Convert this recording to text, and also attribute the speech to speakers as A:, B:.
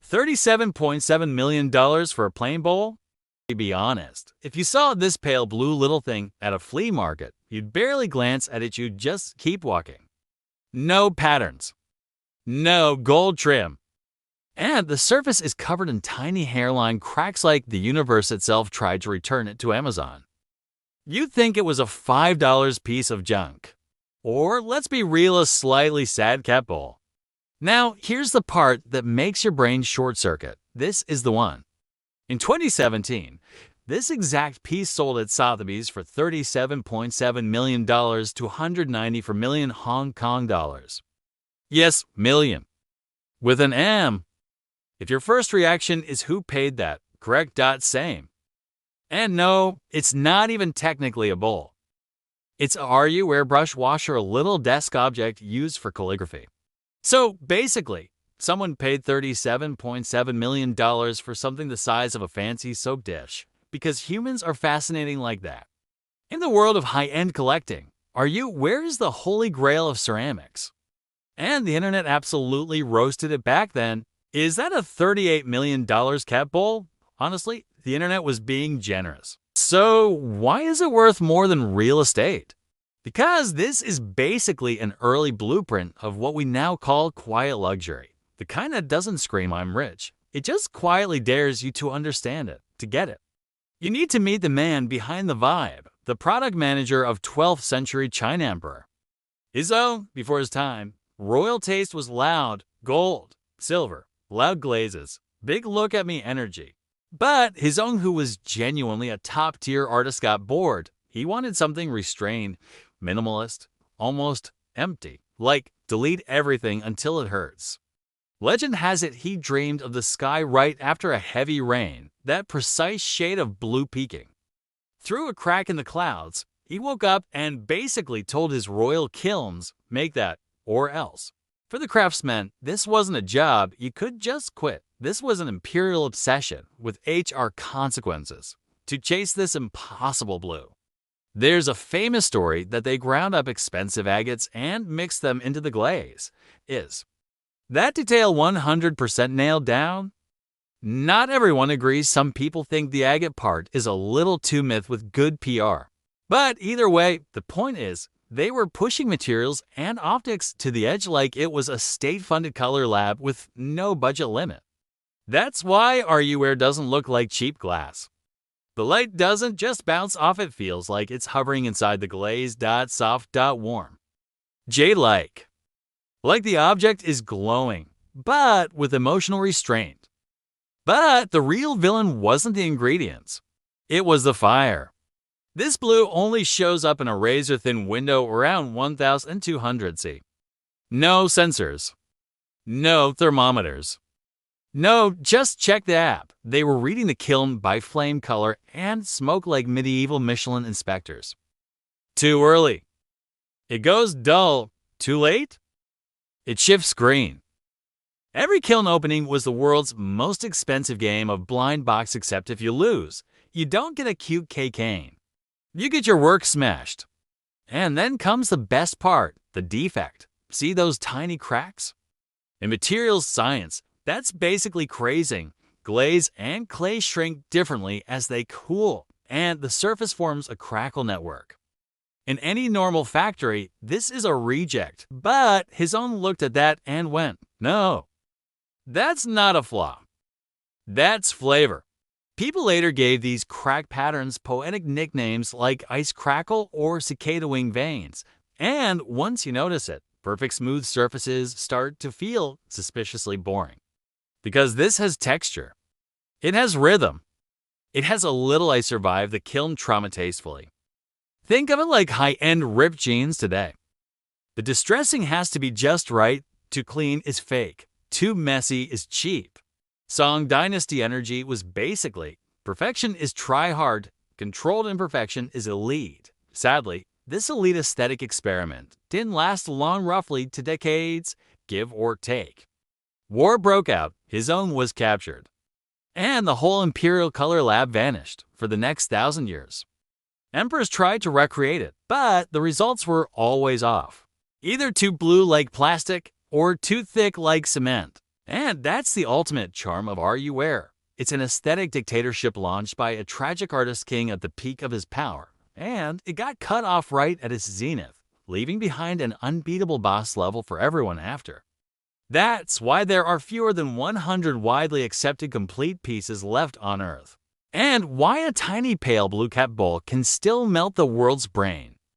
A: $37.7 million for a plain bowl? To be honest, if you saw this pale blue little thing at a flea market, you'd barely glance at it, you'd just keep walking. No patterns. No gold trim. And the surface is covered in tiny hairline cracks like the universe itself tried to return it to Amazon. You'd think it was a $5 piece of junk. Or, let's be real, a slightly sad cat bowl. Now, here's the part that makes your brain short-circuit. This is the one. In 2017, this exact piece sold at Sotheby's for $37.7 million to 194 million Hong Kong dollars. Yes, million. With an M. If your first reaction is who paid that, correct. Same. And no, it's not even technically a bowl. It's a Ru Ware brush washer, a little desk object used for calligraphy. So basically, someone paid $37.7 million for something the size of a fancy soap dish, because humans are fascinating like that. In the world of high-end collecting, where is the holy grail of ceramics? And the internet absolutely roasted it back then. Is that a $38 million cat bowl? Honestly, the internet was being generous. So why is it worth more than real estate? Because this is basically an early blueprint of what we now call quiet luxury. The kind that doesn't scream I'm rich. It just quietly dares you to understand it, to get it. You need to meet the man behind the vibe, the product manager of 12th century China emperor. Izzo, before his time, royal taste was loud, gold, silver, loud glazes, big look at me energy. But his own, who was genuinely a top-tier artist, got bored. He wanted something restrained, minimalist, almost empty, like delete everything until it hurts. Legend has it he dreamed of the sky right after a heavy rain, that precise shade of blue peeking. Through a crack in the clouds, he woke up and basically told his royal kilns, make that or else. For the craftsmen, this wasn't a job you could just quit. This was an imperial obsession with HR consequences to chase this impossible blue. There's a famous story that they ground up expensive agates and mixed them into the glaze. Is that detail 100% nailed down? Not everyone agrees. Some people think the agate part is a little too myth with good PR. But either way, the point is, they were pushing materials and optics to the edge like it was a state-funded color lab with no budget limit. That's why Ru Ware doesn't look like cheap glass. The light doesn't just bounce off, it feels like it's hovering inside the glaze. Soft, warm. Jade-like. Like the object is glowing, but with emotional restraint. But the real villain wasn't the ingredients. It was the fire. This blue only shows up in a razor-thin window around 1200 C. No sensors. No thermometers. No, just check the app. They were reading the kiln by flame color and smoke like medieval Michelin inspectors. Too early. It goes dull. Too late? It shifts green. Every kiln opening was the world's most expensive game of blind box, except if you lose, you don't get a cute cane. You get your work smashed. And then comes the best part, the defect. See those tiny cracks? In materials science, that's basically crazing. Glaze and clay shrink differently as they cool, and the surface forms a crackle network. In any normal factory, this is a reject, but his own looked at that and went, no, that's not a flaw. That's flavor. People later gave these crack patterns poetic nicknames like Ice-crackle or cicada wing veins, and once you notice it, perfect smooth surfaces start to feel suspiciously boring. Because this has texture. It has rhythm. It has a little I survived the kiln trauma tastefully. Think of it like high-end ripped jeans today. The distressing has to be just right. Too clean is fake. Too messy is cheap. Song Dynasty energy was basically, perfection is try hard, controlled imperfection is elite. Sadly, this elite aesthetic experiment didn't last long, roughly 2 decades, give or take. War broke out, his own was captured. And the whole imperial color lab vanished for the next 1,000 years. Emperors tried to recreate it, but the results were always off. Either too blue like plastic or too thick like cement. And that's the ultimate charm of Ru Ware. It's an aesthetic dictatorship launched by a tragic artist king at the peak of his power. And it got cut off right at its zenith, leaving behind an unbeatable boss level for everyone after. That's why there are fewer than 100 widely accepted complete pieces left on Earth. And why a tiny pale blue cap bowl can still melt the world's brain.